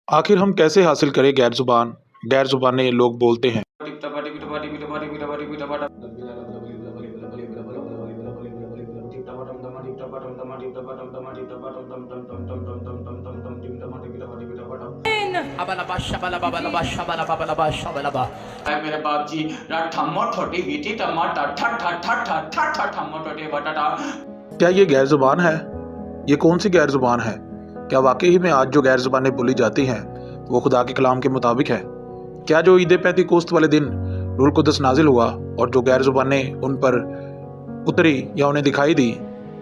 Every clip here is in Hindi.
आखिर हम कैसे हासिल करें गैर ज़ुबानें लोग बोलते हैं। मेरे बाप जी ठम्मो ठोटी वीटी टम्मा ठट ठट ठट ठट ठट ठम्मो ठोटी बटाटा। क्या ये गैर ज़ुबान है? ये कौन सी गैर ज़ुबान है? क्या वाकई ही में आज जो गैर ज़ुबानें बोली जाती हैं वो खुदा के कलाम के मुताबिक है? क्या जो ईद पेंतिकोस्त वाले दिन रूहुल कुद्दस नाजिल हुआ और जो गैर ज़ुबानें उन पर उतरी या उन्हें दिखाई दी,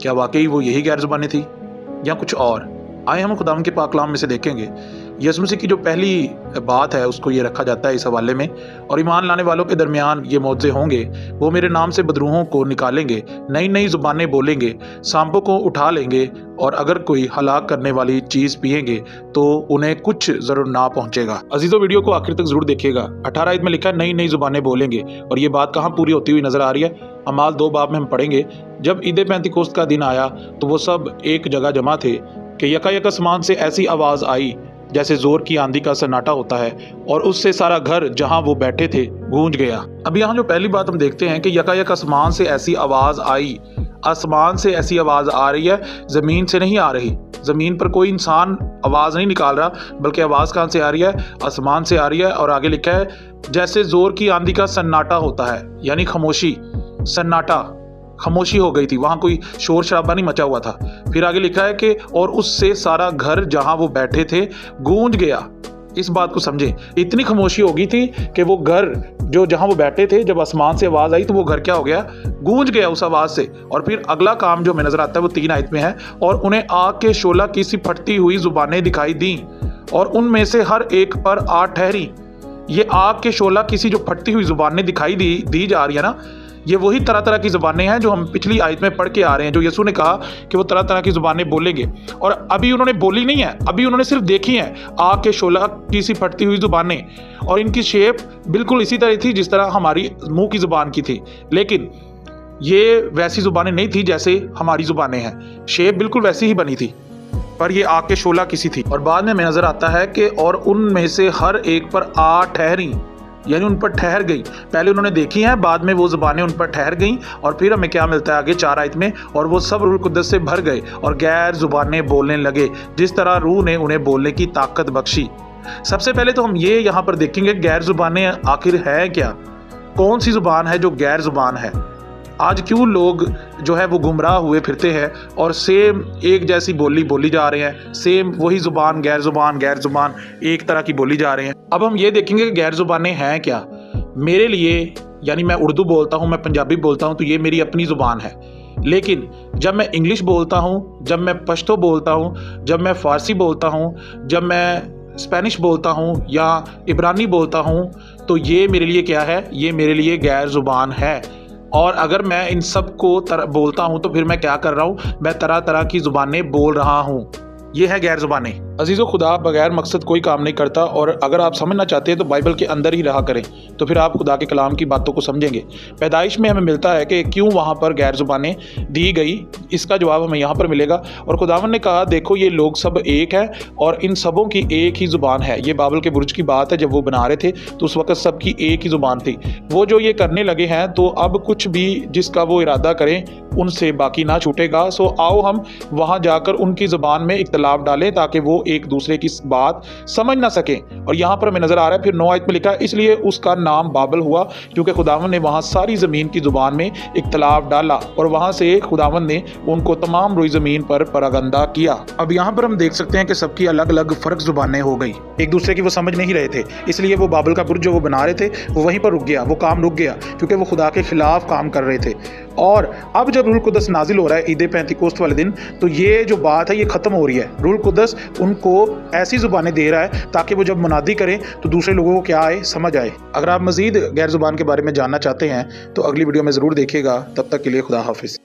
क्या वाकई वो यही गैर ज़ुबानें थी या कुछ और? आए हम खुदा के पाक कलाम में से देखेंगे। यीशु मसीह की जो पहली बात है उसको ये रखा जाता है इस हवाले में, और ईमान लाने वालों के दरमियान ये मौज़े होंगे, वो मेरे नाम से बदरूहों को निकालेंगे, नई नई ज़ुबानें बोलेंगे, सांपों को उठा लेंगे, और अगर कोई हलाक करने वाली चीज़ पिएंगे तो उन्हें कुछ ज़रूर ना पहुँचेगा। अजीज़ों, वीडियो को आखिर तक ज़रूर देखिएगा। 18 आयत में लिखा है नई नई ज़ुबानें बोलेंगे, और ये बात कहाँ पूरी होती हुई नज़र आ रही है? अमाल 2 बाब में हम पढ़ेंगे, जब ईद पेंतिकोस्त का दिन आया तो वो सब एक जगह जमा थे कि यकायक आसमान से ऐसी आवाज़ आई जैसे जोर की आंधी का सन्नाटा होता है, और उससे सारा घर जहां वो बैठे थे गूंज गया। अब यहाँ जो पहली बात हम देखते हैं कि यकायक आसमान से ऐसी आवाज़ आई। आसमान से ऐसी आवाज़ आ रही है, ज़मीन से नहीं आ रही। ज़मीन पर कोई इंसान आवाज़ नहीं निकाल रहा, बल्कि आवाज़ कहाँ से आ रही है? आसमान से आ रही है। और आगे लिखा है जैसे जोर की आंधी का सन्नाटा होता है, यानी खामोशी, सन्नाटा, खामोशी हो गई थी, वहां कोई शोर शराबा नहीं मचा हुआ था। फिर आगे लिखा है कि और उससे सारा घर जहां वो बैठे थे गूंज गया। इस बात को समझें, इतनी खामोशी हो गई थी कि वो घर जो जहां वो बैठे थे, जब आसमान से आवाज़ आई तो वो घर क्या हो गया? गूंज गया उस आवाज़ से। और फिर अगला काम जो हमें नजर आता है वो 3 आयत में है, और उन्हें आग के शोला की सी फटती हुई जुबानें दिखाई दी, और उनमें से हर एक पर आ ठहरी। ये आग के शोला किसी जो फटती हुई जुबानें दिखाई दी जा रही है ना, ये वही तरह तरह की ज़ुबानें हैं जो हम पिछली आयत में पढ़ के आ रहे हैं, जो यीशु ने कहा कि वो तरह तरह की ज़ुबानें बोलेंगे। और अभी उन्होंने बोली नहीं है, अभी उन्होंने सिर्फ देखी हैं आग के शोला की सी फटती हुई ज़ुबानें, और इनकी शेप बिल्कुल इसी तरह थी जिस तरह हमारी मुंह की ज़ुबान की थी, लेकिन ये वैसी ज़ुबानें नहीं थी जैसे हमारी ज़ुबानें हैं। शेप बिल्कुल वैसी ही बनी थी, पर ये आग के शोला किसी थी। और बाद में हमें नज़र आता है कि और उनमें से हर एक पर आ ठहरी, यानी उन पर ठहर गई। पहले उन्होंने देखी हैं, बाद में वो ज़ुबानें उन पर ठहर गईं। और फिर हमें क्या मिलता है आगे 4 आयत में, और वो सब रूहुल कुद्दस से भर गए और गैर ज़ुबानें बोलने लगे जिस तरह रूह ने उन्हें बोलने की ताकत बख्शी। सबसे पहले तो हम ये यहाँ पर देखेंगे गैर ज़ुबानें आखिर है क्या? कौन सी ज़ुबान है जो गैर ज़ुबान है? आज क्यों लोग जो है वो गुमराह हुए फिरते हैं और सेम एक जैसी बोली जा रहे हैं, सेम वही ज़ुबान गैर ज़ुबान एक तरह की बोली जा रहे हैं। अब हम ये देखेंगे कि गैर ज़ुबानें हैं क्या। मेरे लिए, यानी मैं उर्दू बोलता हूँ, मैं पंजाबी बोलता हूँ, तो ये मेरी अपनी ज़ुबान है। लेकिन जब मैं इंग्लिश बोलता हूँ, जब मैं पश्तो बोलता हूँ, जब मैं फ़ारसी बोलता हूँ, जब मैं स्पेनिश बोलता हूँ या इब्रानी बोलता हूँ, तो ये मेरे लिए क्या है? ये मेरे लिए गैर ज़ुबान है। और अगर मैं इन सब को बोलता हूँ तो फिर मैं क्या कर रहा हूँ? मैं तरह तरह की ज़ुबानें बोल रहा हूँ। ये है गैर ज़ुबानें। अजीज़ों, खुदा बगैर मकसद कोई काम नहीं करता, और अगर आप समझना चाहते हैं तो बाइबल के अंदर ही रहा करें, तो फिर आप खुदा के कलाम की बातों को समझेंगे। पैदाइश में हमें मिलता है कि क्यों वहाँ पर गैर ज़ुबानें दी गई, इसका जवाब हमें यहाँ पर मिलेगा। और खुदावन ने कहा देखो ये लोग सब एक हैं और इन सबों की एक ही ज़ुबान है। ये बाबल के बुर्ज की बात है, जब वो बना रहे थे तो उस वक्त सबकी एक ही ज़ुबान थी। वो जो ये करने लगे हैं तो अब कुछ भी जिसका वो इरादा करें उनसे बाकी ना छूटेगा। सो आओ हम वहाँ जाकर उनकी ज़ुबान में इख्तलाफ डालें ताकि वो एक दूसरे की बात समझ ना सकें। और यहाँ पर हमें नज़र आ रहा है फिर 9 आयत में लिखा है इसलिए उसका नाम बाबल हुआ, क्योंकि खुदावन ने वहाँ सारी ज़मीन की ज़ुबान में इख्तलाफ डाला, और वहाँ से खुदावन ने उनको तमाम रुई ज़मीन पर परागंदा किया। अब यहाँ पर हम देख सकते हैं कि सबकी अलग अलग फ़र्क ज़ुबानें हो गई, एक दूसरे की वो समझ नहीं रहे थे, इसलिए वो बाबल का बुर्ज जो वो बना रहे थे वो वहीं पर रुक गया, वो काम रुक गया, क्योंकि वो खुदा के खिलाफ काम कर रहे थे। और अब जब रूहुल कुद्दस नाजिल हो रहा है ईद पेंतिकोस्त वाले दिन, तो ये जो बात है ये ख़त्म हो रही है। रूहुल कुद्दस उनको ऐसी ज़ुबानें दे रहा है ताकि वो जब मुनादी करें तो दूसरे लोगों को क्या आए, समझ आए। अगर आप मज़ीद गैर ज़ुबान के बारे में जानना चाहते हैं तो अगली वीडियो में ज़रूर देखिएगा। तब तक के लिए खुदा हाफिज़।